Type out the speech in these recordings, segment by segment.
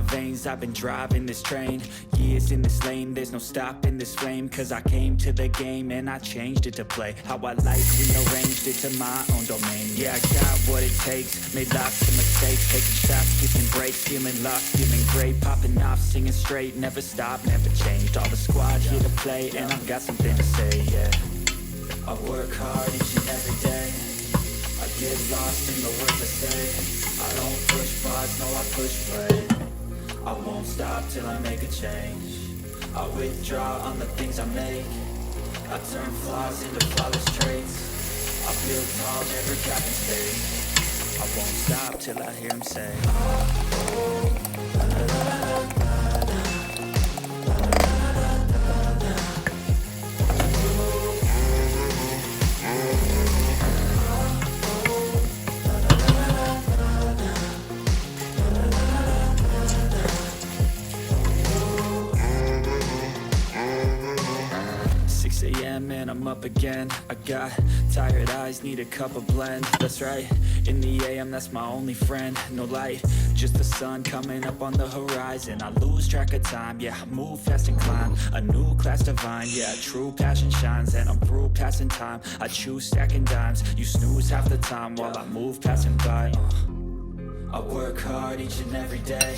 veins, I've been driving this train. Years in this lane, there's no stopping this flame. Cause I came to the game and I changed it to play how I like, rearranged it to my own domain. Yeah, I got what it takes, made lots of mistakes, taking shots, giving breaks, feeling lost, feeling great, popping off, singing straight, never stopped, never changed. All the squad here to play and I've got something to say, yeah. I work hard each and every day, I get lost in the words I say. I don't push pause, no I push play. I won't stop till I make a change. I withdraw on the things I make. I turn flaws into flawless traits. I build tall, never cap in space. I won't stop till I hear him say, and I'm up again. I got tired eyes, need a cup of blend. That's right, in the AM, that's my only friend. No light, just the sun coming up on the horizon. I lose track of time, yeah, I move fast and climb a new class divine, yeah, true passion shines. And I'm through passing time, I choose stacking dimes. You snooze half the time while I move passing by. I work hard each and every day,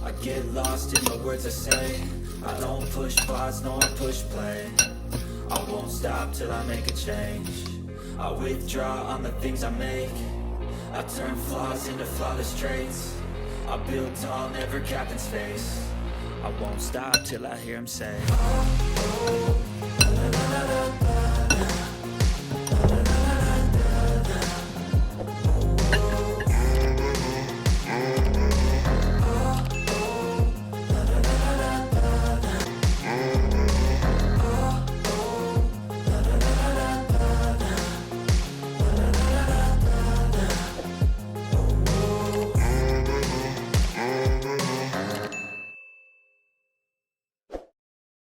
I get lost in the words I say. I don't push pause, no I push play. I won't stop till I make a change. I withdraw on the things I make. I turn flaws into flawless traits. I build tall, never cap in space. I won't stop till I hear him say,